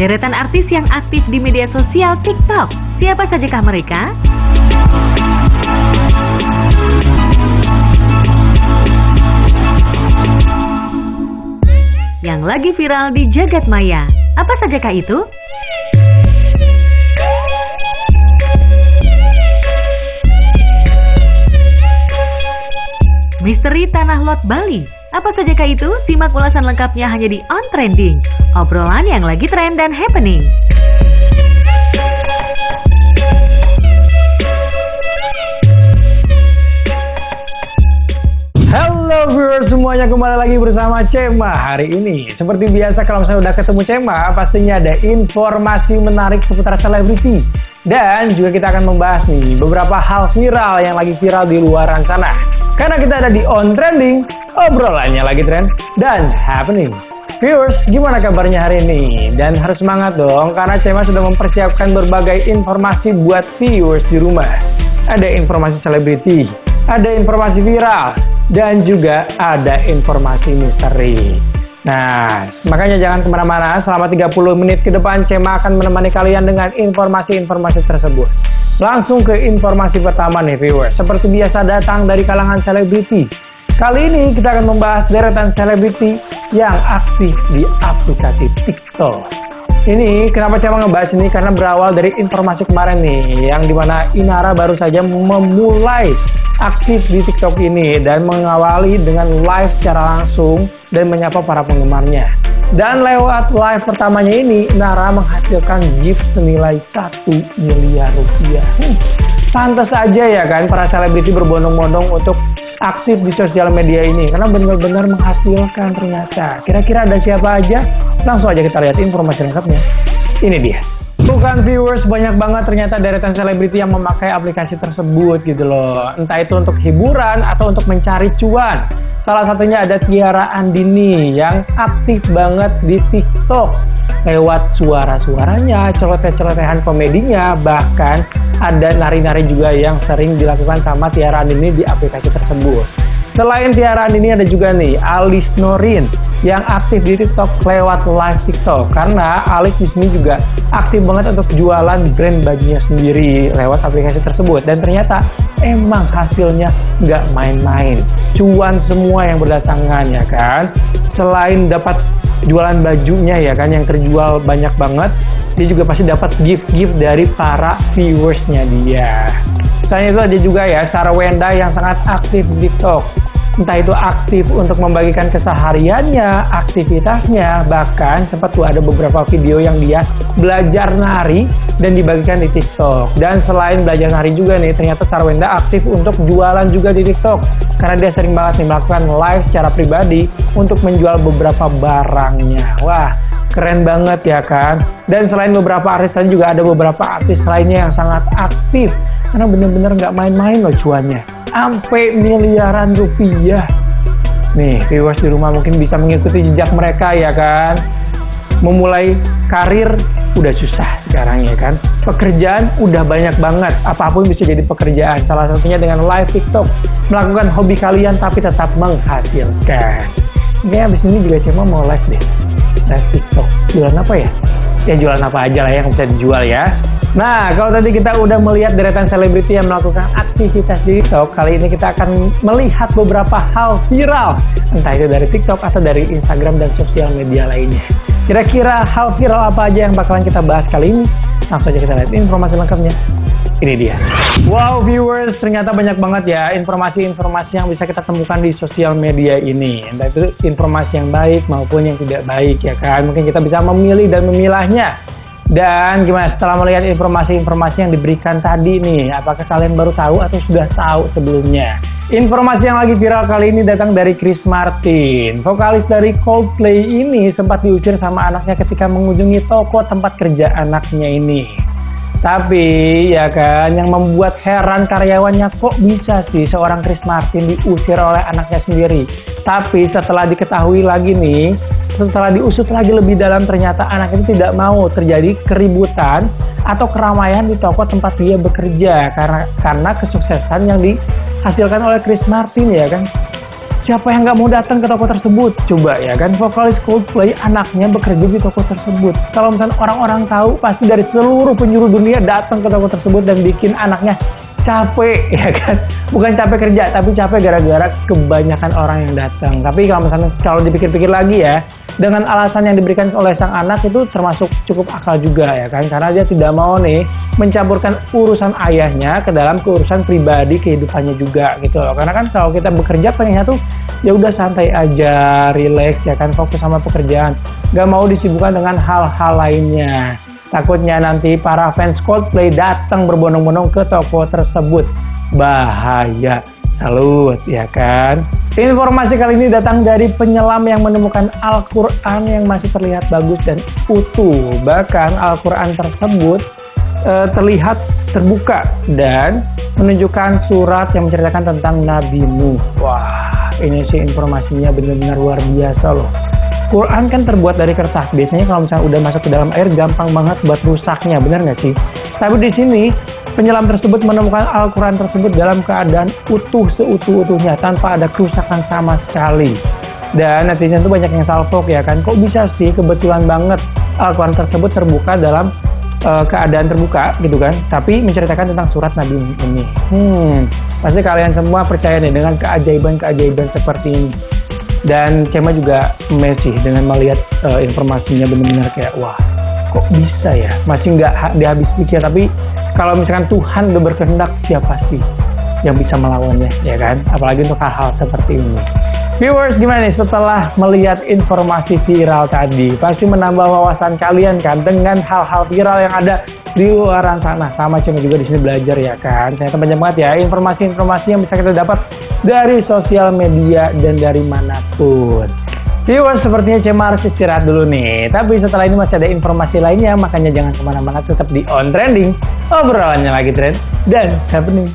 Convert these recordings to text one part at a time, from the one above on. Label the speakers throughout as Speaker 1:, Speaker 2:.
Speaker 1: Deretan artis yang aktif di media sosial TikTok. Siapa sajakah mereka? Yang lagi viral di jagat maya. Apa sajakah itu? Misteri Tanah Lot Bali. Apa sajakah itu? Simak ulasan lengkapnya hanya di On Trending. Obrolan yang lagi tren dan happening.
Speaker 2: Halo viewers semuanya, kembali lagi bersama Cema. Hari ini seperti biasa kalau saya udah ketemu Cema, pastinya ada informasi menarik seputar selebriti. Dan juga kita akan membahas nih beberapa hal viral yang lagi viral di luar sana. Karena kita ada di On Trending, obrolannya lagi tren dan happening. Viewers, gimana kabarnya hari ini? Dan harus semangat dong, karena Cema sudah mempersiapkan berbagai informasi buat viewers di rumah. Ada informasi selebriti, ada informasi viral, dan juga ada informasi misteri. Nah, makanya jangan kemana-mana, selama 30 menit ke depan Cema akan menemani kalian dengan informasi-informasi tersebut. Langsung ke informasi pertama nih viewers, seperti biasa datang dari kalangan selebriti. Kali ini kita akan membahas deretan selebriti yang aktif di aplikasi TikTok. Ini kenapa Cema ngebahas ini, karena berawal dari informasi kemarin nih, yang dimana Inara baru saja memulai aktif di TikTok ini dan mengawali dengan live secara langsung dan menyapa para penggemarnya. Dan lewat live pertamanya ini, Nara menghasilkan gift senilai 1 miliar rupiah. Pantas aja ya kan para selebriti berbondong-bondong untuk aktif di sosial media ini, karena benar-benar menghasilkan ternyata. Kira-kira ada siapa aja? Langsung aja kita lihat informasi lengkapnya. Ini dia. Bukan viewers, banyak banget ternyata deretan selebriti yang memakai aplikasi tersebut gitu loh. Entah itu untuk hiburan atau untuk mencari cuan. Salah satunya ada Tiara Andini yang aktif banget di TikTok. Lewat suara-suaranya, celoteh-celotehan komedinya, bahkan ada nari-nari juga yang sering dilakukan sama Tiara Andini di aplikasi tersebut. Selain Tiara Andini ada juga nih Alis Norin yang aktif di TikTok lewat live TikTok, karena Alis di sini juga aktif banget untuk jualan brand bajunya sendiri lewat aplikasi tersebut, dan ternyata emang hasilnya nggak main-main, cuan semua yang berdatangan ya kan. Selain dapat jualan bajunya ya kan yang terjual banyak banget, dia juga pasti dapat gift-gift dari para viewersnya dia. Selain itu ada juga ya Sarah Wenda yang sangat aktif di TikTok. Entah itu aktif untuk membagikan kesehariannya, aktivitasnya, bahkan sempat tuh ada beberapa video yang dia belajar nari dan dibagikan di TikTok. Dan selain belajar nari juga nih, ternyata Sarah Wenda aktif untuk jualan juga di TikTok, karena dia sering banget nih melakukan live secara pribadi untuk menjual beberapa barangnya. Wah, keren banget ya kan. Dan selain beberapa artis tadi juga ada beberapa artis lainnya yang sangat aktif, karena bener-bener nggak main-main loh cuannya, sampai miliaran rupiah. Nih viewers di rumah mungkin bisa mengikuti jejak mereka ya kan. Memulai karir udah susah sekarang ya kan, pekerjaan udah banyak banget, apapun bisa jadi pekerjaan. Salah satunya dengan live TikTok, melakukan hobi kalian tapi tetap menghasilkan. Kayaknya abis ini juga Cema mau live deh, live TikTok. Jualan apa ya? Ya jualan apa aja lah yang bisa dijual ya. Nah, kalau tadi kita udah melihat deretan selebriti yang melakukan aktivitas di TikTok, kali ini kita akan melihat beberapa hal viral, entah itu dari TikTok atau dari Instagram dan sosial media lainnya. Kira-kira hal viral apa aja yang bakalan kita bahas kali ini? Langsung aja kita lihat informasi lengkapnya. Ini dia. Wow viewers, ternyata banyak banget ya informasi-informasi yang bisa kita temukan di sosial media ini. Entah itu informasi yang baik maupun yang tidak baik ya kan. Mungkin kita bisa memilih dan memilahnya. Dan gimana setelah melihat informasi-informasi yang diberikan tadi nih, apakah kalian baru tahu atau sudah tahu sebelumnya? Informasi yang lagi viral kali ini datang dari Chris Martin. Vokalis dari Coldplay ini sempat diusir sama anaknya ketika mengunjungi toko tempat kerja anaknya ini. Tapi ya kan, yang membuat heran karyawannya, kok bisa sih seorang Chris Martin diusir oleh anaknya sendiri. Tapi setelah diketahui lagi nih, setelah diusut lagi lebih dalam, ternyata anak itu tidak mau terjadi keributan atau keramaian di toko tempat dia bekerja karena kesuksesan yang dihasilkan oleh Chris Martin ya kan. Siapa yang nggak mau datang ke toko tersebut? Coba ya kan, vokalis Coldplay anaknya bekerja di toko tersebut. Kalau misalnya orang-orang tahu, pasti dari seluruh penjuru dunia datang ke toko tersebut dan bikin anaknya capek, ya kan? Bukan capek kerja, tapi capek gara-gara kebanyakan orang yang datang. Tapi kalau dipikir-pikir lagi ya, dengan alasan yang diberikan oleh sang anak itu termasuk cukup akal juga ya kan? Karena dia tidak mau nih mencampurkan urusan ayahnya ke dalam urusan pribadi kehidupannya juga gitu loh. Karena kan kalau kita bekerja pengennya tuh ya udah santai aja, relax ya kan, fokus sama pekerjaan. Gak mau disibukkan dengan hal-hal lainnya. Takutnya nanti para fans Coldplay datang berbondong-bondong ke toko tersebut. Bahaya. Salut, ya kan? Informasi kali ini datang dari penyelam yang menemukan Al-Quran yang masih terlihat bagus dan utuh. Bahkan Al-Quran tersebut terlihat terbuka dan menunjukkan surat yang menceritakan tentang Nabi Nuh. Wah, ini sih informasinya benar-benar luar biasa loh. Quran kan terbuat dari kertas. Biasanya kalau misalnya udah masuk ke dalam air gampang banget buat rusaknya, benar nggak sih? Tapi di sini penyelam tersebut menemukan Al-Quran tersebut dalam keadaan utuh seutuh-utuhnya tanpa ada kerusakan sama sekali. Dan netizen tuh banyak yang salfok ya kan, kok bisa sih kebetulan banget Al-Quran tersebut terbuka dalam keadaan terbuka gitu kan, tapi menceritakan tentang surat Nabi ini. Pasti kalian semua percaya nih dengan keajaiban-keajaiban seperti ini. Dan Cema juga amazed dengan melihat informasinya, benar-benar kayak wah, kok bisa ya, masih nggak dihabis pikir. Tapi kalau misalkan Tuhan udah berkehendak, siapa sih yang bisa melawannya, ya kan? Apalagi untuk hal-hal seperti ini. Viewers, gimana nih setelah melihat informasi viral tadi? Pasti menambah wawasan kalian kan dengan hal-hal viral yang ada di luar sana. Sama Cema juga di sini belajar ya kan. Ternyata banyak banget ya informasi-informasi yang bisa kita dapat dari sosial media dan dari manapun. Viewers, sepertinya Cema harus istirahat dulu nih. Tapi setelah ini masih ada informasi lainnya, makanya jangan kemana-mana, tetap di On Trending. Obrolannya lagi trend dan happening.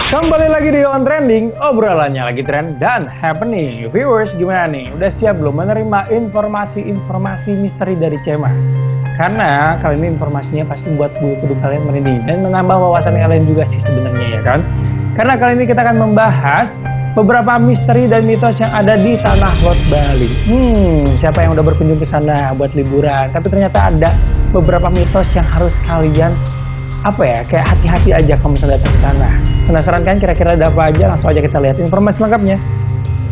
Speaker 2: Kembali lagi di On Trending, obrolannya lagi trend dan happening. Viewers, gimana nih? Udah siap belum menerima informasi-informasi misteri dari Cema? Karena kali ini informasinya pasti buat bulu kuduk kalian merinding dan menambah wawasan kalian juga sih sebenarnya ya kan? Karena kali ini kita akan membahas beberapa misteri dan mitos yang ada di Tanah Lot Bali. Siapa yang udah berkunjung ke sana buat liburan? Tapi ternyata ada beberapa mitos yang harus kalian kayak hati-hati aja kalau misalnya datang ke sana. Penasaran kan kira-kira ada apa aja? Langsung aja kita lihat informasi lengkapnya.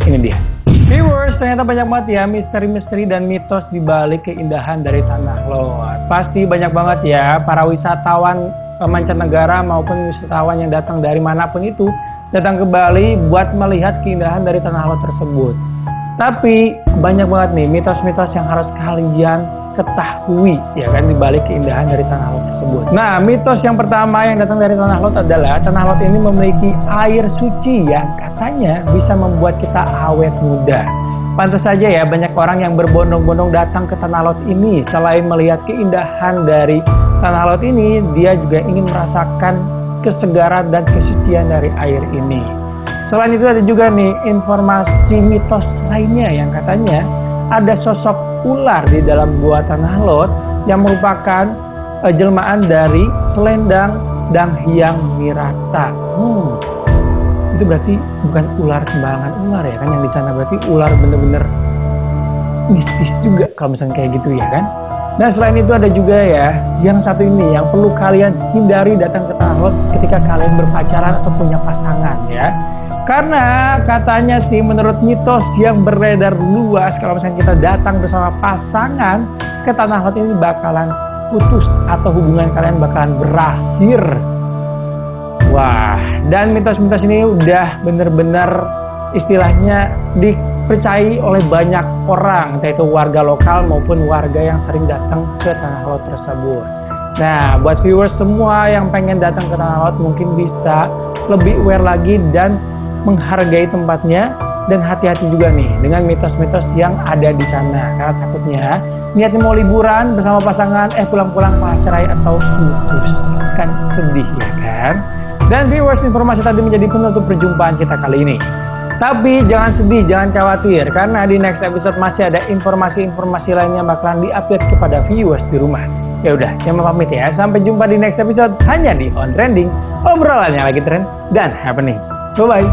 Speaker 2: Ini dia. Viewers, ternyata banyak banget ya misteri-misteri dan mitos di balik keindahan dari Tanah Lot. Pasti banyak banget ya para wisatawan mancanegara maupun wisatawan yang datang dari manapun itu datang ke Bali buat melihat keindahan dari Tanah Lot tersebut. Tapi banyak banget nih mitos-mitos yang harus kalian ketahui ya kan di balik keindahan dari Tanah Lot tersebut. Nah, mitos yang pertama yang datang dari Tanah Lot adalah Tanah Lot ini memiliki air suci yang katanya bisa membuat kita awet muda. Pantas saja ya banyak orang yang berbondong-bondong datang ke Tanah Lot ini. Selain melihat keindahan dari Tanah Lot ini, dia juga ingin merasakan kesegaran dan kesucian dari air ini. Selain itu ada juga nih informasi mitos lainnya yang katanya ada sosok ular di dalam gua Tanah Lot yang merupakan jelmaan dari Selendang Dang Hyang Mirata. Itu berarti bukan ular sembarangan ular ya kan yang di sana, berarti ular bener-bener mistis juga kalau misalnya kayak gitu ya kan. Nah, selain itu ada juga ya yang satu ini yang perlu kalian hindari datang ke Tanah Lot ketika kalian berpacaran atau punya pasangan ya. Karena katanya sih menurut mitos yang beredar luas, kalau misalnya kita datang bersama pasangan ke Tanah Lot ini bakalan putus atau hubungan kalian bakalan berakhir. Wah, dan mitos-mitos ini udah bener-bener istilahnya dipercayai oleh banyak orang, entah itu warga lokal maupun warga yang sering datang ke Tanah Lot tersebut. Nah, buat viewers semua yang pengen datang ke Tanah Lot mungkin bisa lebih aware lagi dan menghargai tempatnya dan hati-hati juga nih dengan mitos-mitos yang ada di sana. Karena takutnya niatnya mau liburan bersama pasangan, pulang-pulang malah cerai atau putus. Kan sedih ya kan? Dan viewers, informasi tadi menjadi penutup perjumpaan kita kali ini. Tapi jangan sedih, jangan khawatir, karena di next episode masih ada informasi-informasi lainnya bakalan di-update kepada viewers di rumah. Ya udah, Cema pamit ya. Sampai jumpa di next episode hanya di On Trending, obrolannya lagi trend dan happening. Bye bye.